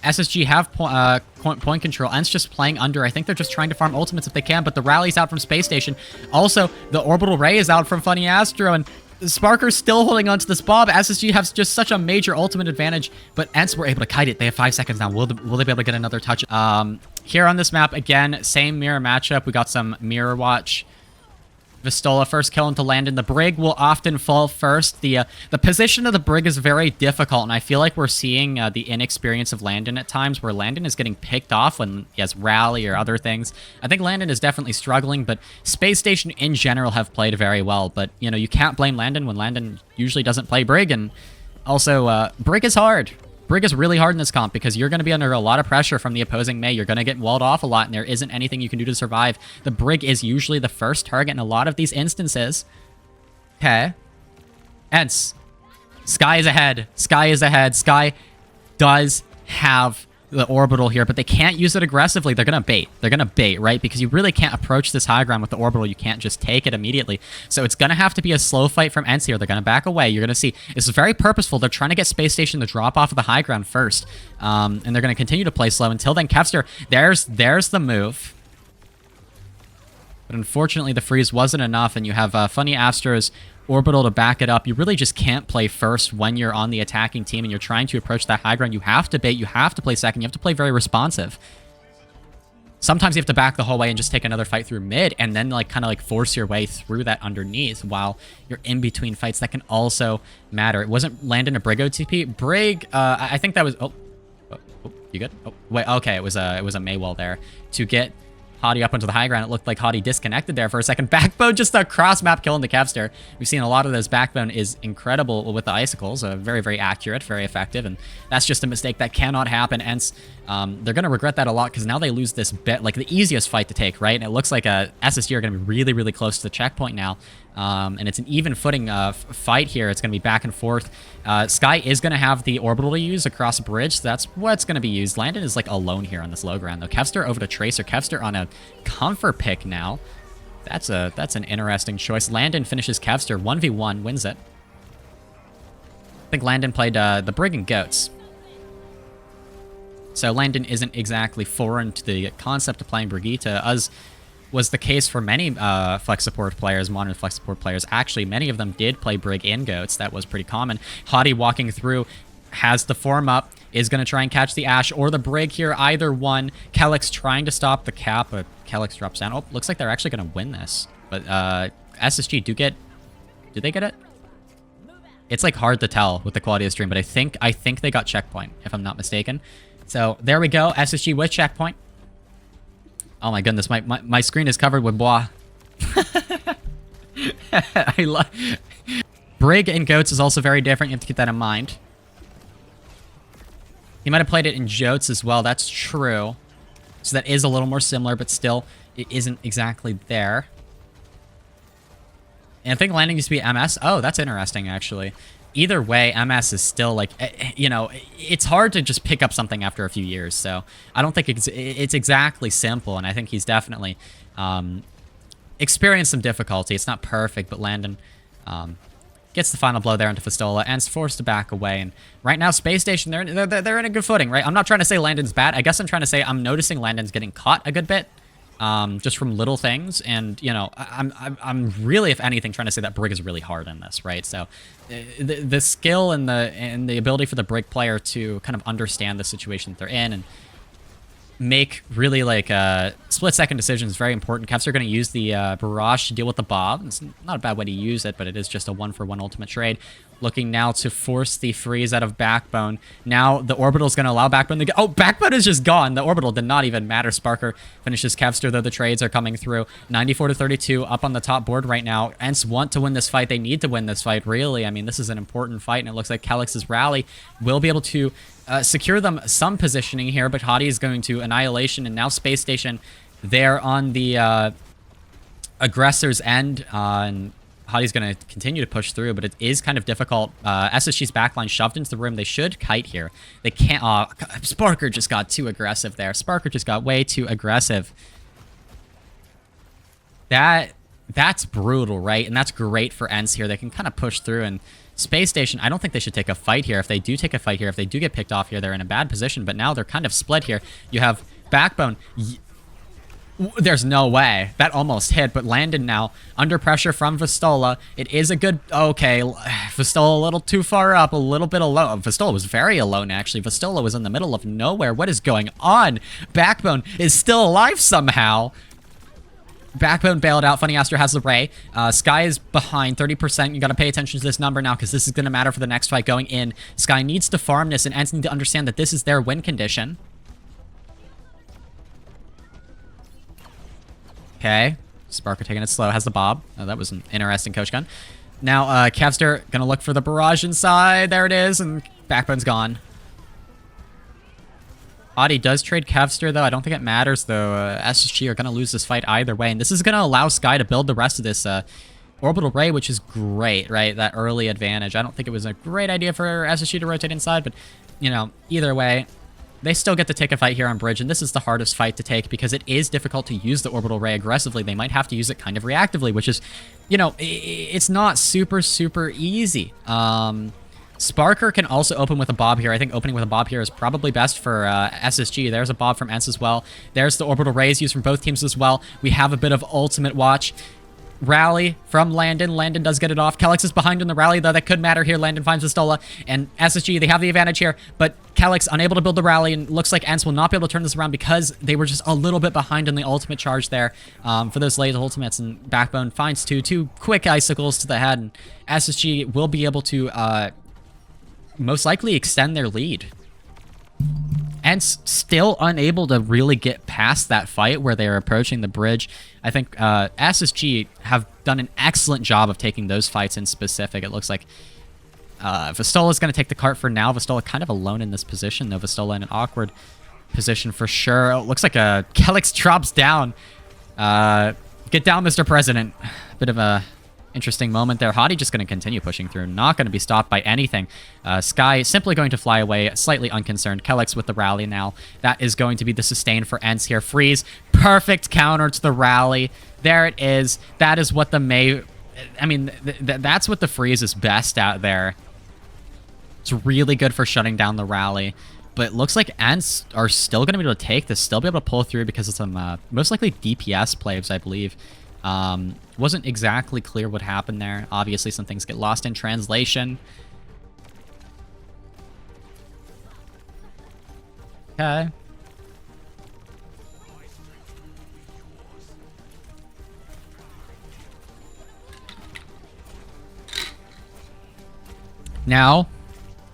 SSG have point control. ENCE just playing under. I think they're just trying to farm ultimates if they can, but the rally's out from Space Station. Also, the Orbital Ray is out from Funny Astro, and Sparker's still holding on to this Bob. SSG has just such a major ultimate advantage, but ENCE were able to kite it. They have 5 seconds now. Will they be able to get another touch? Here on this map, again, same mirror matchup. We got some mirror watch. Vistola first kill into Landon. The Brig will often fall first. The position of the Brig is very difficult, and I feel like we're seeing the inexperience of Landon at times, where Landon is getting picked off when he has rally or other things. I think Landon is definitely struggling, but Space Station in general have played very well. But, you know, you can't blame Landon when Landon usually doesn't play Brig, and also, Brig is hard. Brig is really hard in this comp because you're going to be under a lot of pressure from the opposing Mei. You're going to get walled off a lot, and there isn't anything you can do to survive. The Brig is usually the first target in a lot of these instances. Okay. ENCE. Sky is ahead. Sky is ahead. Sky does have the orbital here, but they can't use it aggressively. They're going to bait. They're going to bait, right? Because you really can't approach this high ground with the orbital. You can't just take it immediately. So it's going to have to be a slow fight from ENCE here. They're going to back away. You're going to see this is very purposeful. They're trying to get Space Station to drop off of the high ground first. And they're going to continue to play slow. Until then, Kevster, there's the move. But unfortunately, the freeze wasn't enough, and you have Funny Astro's orbital to back it up. You really just can't play first when you're on the attacking team and you're trying to approach that high ground. You have to bait, you have to play second, you have to play very responsive. Sometimes you have to back the whole way and just take another fight through mid and then like kind of like force your way through that underneath while you're in between fights. That can also matter. It wasn't Landon or Brig OTP. Brig, I think that was... Oh, you good? Oh, wait, okay, it was a Mei wall there to get Hottie up onto the high ground. It looked like Hottie disconnected there for a second. Backbone, just a cross-map kill in the Kevster. We've seen a lot of those. Backbone is incredible with the icicles. Very, very accurate, very effective, and that's just a mistake that cannot happen. ENCE, they're going to regret that a lot because now they lose this bit, like the easiest fight to take, right? And it looks like SSG are going to be really, really close to the checkpoint now. And it's an even footing fight here. It's going to be back and forth. Sky is going to have the orbital to use across a bridge. So that's what's going to be used. Landon is like alone here on this low ground, though. Kevster over to Tracer. Kevster on a comfort pick now. That's an interesting choice. Landon finishes Kevster 1v1, wins it. I think Landon played the Brig and Goats. So Landon isn't exactly foreign to the concept of playing Brigitte, as was the case for many flex support players, modern flex support players. Actually, many of them did play Brig and Goats. That was pretty common. Hottie walking through, has the form up, is going to try and catch the Ashe or the Brig here. Either one. Kelix trying to stop the cap, but Kelix drops down. Oh, looks like they're actually going to win this. But SSG do they get it? It's like hard to tell with the quality of the stream, but I think they got checkpoint, if I'm not mistaken. So there we go. SSG with checkpoint. Oh my goodness, my screen is covered with bois. Brig and Goats is also very different. You have to keep that in mind. He might have played it in Jotes as well. That's true. So that is a little more similar, but still, it isn't exactly there. And I think Landing used to be MS. Oh, that's interesting, actually. Either way, MS is still like, you know, it's hard to just pick up something after a few years. So I don't think it's exactly simple. And I think he's definitely experienced some difficulty. It's not perfect, but Landon gets the final blow there into Vistola and is forced to back away. And right now, Space Station, they're in a good footing, right? I'm not trying to say Landon's bad. I guess I'm trying to say I'm noticing Landon's getting caught a good bit. Just from little things, and you know, I'm really, if anything, trying to say that Brig is really hard in this, right? So, the skill and the ability for the Brig player to kind of understand the situation that they're in and make really like split-second decisions is very important. Kevs are going to use the Barrage to deal with the Bob. It's not a bad way to use it, but it is just a 1-for-1 ultimate trade. Looking now to force the freeze out of Backbone. Now the Orbital is going to allow Backbone to go. Oh, Backbone is just gone. The Orbital did not even matter. Sparker finishes Kevster, though the trades are coming through. 94-32 up on the top board right now. ENCE want to win this fight. They need to win this fight, really. I mean, this is an important fight, and it looks like Kelix's rally will be able to secure them some positioning here, but Hottie is going to Annihilation, and now Space Station there on the aggressor's end, and Hottie's going to continue to push through, but it is kind of difficult. SSG's backline shoved into the room. They should kite here. They can't. Sparker just got too aggressive there. Sparker just got way too aggressive. That's brutal, right? And that's great for ENCE here. They can kind of push through and Space Station, I don't think they should take a fight here. If they do take a fight here, if they do get picked off here, they're in a bad position. But now they're kind of split here. You have Backbone. There's no way. That almost hit, but landed now. Under pressure from Vistola. It is a good... Okay, Vistola a little too far up, a little bit alone. Vistola was very alone, actually. Vistola was in the middle of nowhere. What is going on? Backbone is still alive somehow. Backbone bailed out. Funny Astro has the Ray. Sky is behind 30%. You got to pay attention to this number now because this is going to matter for the next fight going in. Sky needs to farm this, and ENCE need to understand that this is their win condition. Okay. Sparker taking it slow. Has the Bob. Oh, that was an interesting coach gun. Now, Kevster going to look for the barrage inside. There it is, and Backbone's gone. Audi does trade Kevster, though. I don't think it matters, though. SSG are going to lose this fight either way. And this is going to allow Sky to build the rest of this orbital ray, which is great, right? That early advantage. I don't think it was a great idea for SSG to rotate inside, but, you know, either way, they still get to take a fight here on bridge. And this is the hardest fight to take because it is difficult to use the orbital ray aggressively. They might have to use it kind of reactively, which is, you know, it's not super, super easy. Sparker can also open with a Bob here. I think opening with a Bob here is probably best for SSG. There's a Bob from ENCE as well. There's the orbital rays used from both teams as well. We have a bit of ultimate watch. Rally from Landon. Landon does get it off. Kellex is behind in the rally, though. That could matter here. Landon finds Vistola. And SSG, they have the advantage here. But Kellex unable to build the rally. And looks like ENCE will not be able to turn this around because they were just a little bit behind in the ultimate charge there for those late ultimates. And Backbone finds two quick icicles to the head. And SSG will be able to... most likely extend their lead. And still unable to really get past that fight where they're approaching the bridge. I think SSG have done an excellent job of taking those fights in specific. It looks like Vistola is going to take the cart for now. Vistola kind of alone in this position, though. Vistola in an awkward position for sure. It looks like Kellex drops down. Get down, Mr. President. Bit of a... interesting moment there. Hottie just going to continue pushing through. Not going to be stopped by anything. Sky simply going to fly away, slightly unconcerned. Kellex with the rally now. That is going to be the sustain for ENCE here. Freeze. Perfect counter to the rally. There it is. That is what the May... I mean, that's what the freeze is best at there. It's really good for shutting down the rally. But it looks like ENCE are still going to be able to take this, still be able to pull through because of some most likely DPS plays, I believe. Wasn't exactly clear what happened there. Obviously, some things get lost in translation. Okay. Now,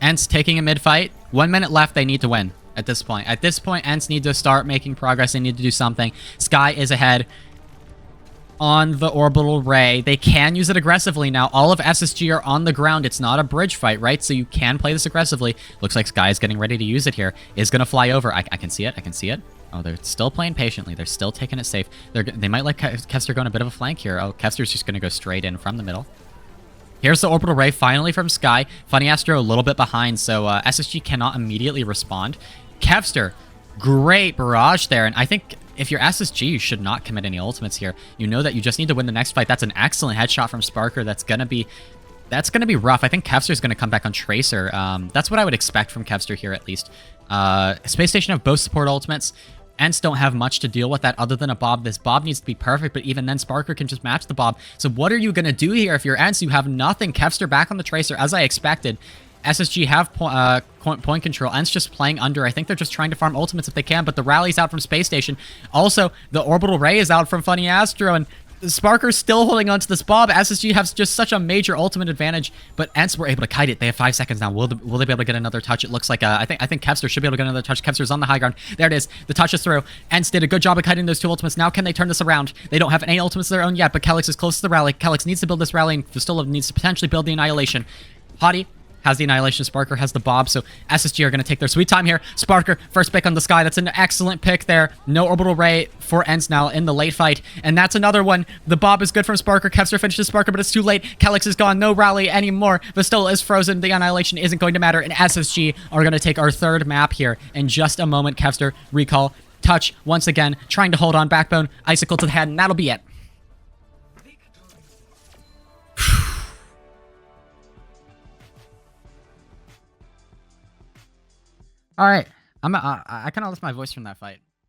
ENCE taking a mid-fight. 1 minute left, they need to win at this point. At this point, ENCE need to start making progress. They need to do something. Sky is ahead on the orbital ray. They can use it aggressively now. All of SSG are on the ground. It's not a bridge fight, right? So you can play this aggressively. Looks like Sky is getting ready to use it here. Is going to fly over. I can see it. I can see it. Oh, they're still playing patiently. They're still taking it safe. They might let Kevster go on a bit of a flank here. Oh, Kevster's just going to go straight in from the middle. Here's the orbital ray finally from Sky. Funny Astro a little bit behind, so SSG cannot immediately respond. Kevster, great barrage there, and I think if you're SSG, you should not commit any ultimates here. You know that you just need to win the next fight. That's an excellent headshot from Sparker. That's gonna be rough. I think Kevster's gonna come back on Tracer. That's what I would expect from Kevster here, at least. Space Station have both support ultimates. ENCE don't have much to deal with that other than a Bob. This Bob needs to be perfect, but even then, Sparker can just match the Bob. So what are you gonna do here if you're ENCE? You have nothing. Kevster back on the Tracer, as I expected. SSG have point control. ENCE just playing under. I think they're just trying to farm ultimates if they can, but the rally's out from Space Station. Also, the orbital ray is out from Funny Astro, and Sparker's still holding on to this Bob. SSG has just such a major ultimate advantage, but ENCE were able to kite it. They have 5 seconds now. Will they be able to get another touch? It looks like, I think Kevster should be able to get another touch. Kevster's on the high ground. There it is. The touch is through. ENCE did a good job of kiting those two ultimates. Now can they turn this around? They don't have any ultimates of their own yet, but Kellex is close to the rally. Kellex needs to build this rally, and Vistola needs to potentially build the Annihilation. Hottie has the Annihilation. Sparker has the Bob, so SSG are going to take their sweet time here. Sparker, first pick on the Sky. That's an excellent pick there. No orbital ray for ENCE now in the late fight, and that's another one. The Bob is good from Sparker. Kevster finishes Sparker, but it's too late. Kellex is gone. No rally anymore. Vistola is frozen. The Annihilation isn't going to matter, and SSG are going to take our third map here in just a moment. Kevster, recall, touch once again, trying to hold on. Backbone, icicle to the head, and that'll be it. All right. I kind of lost my voice from that fight.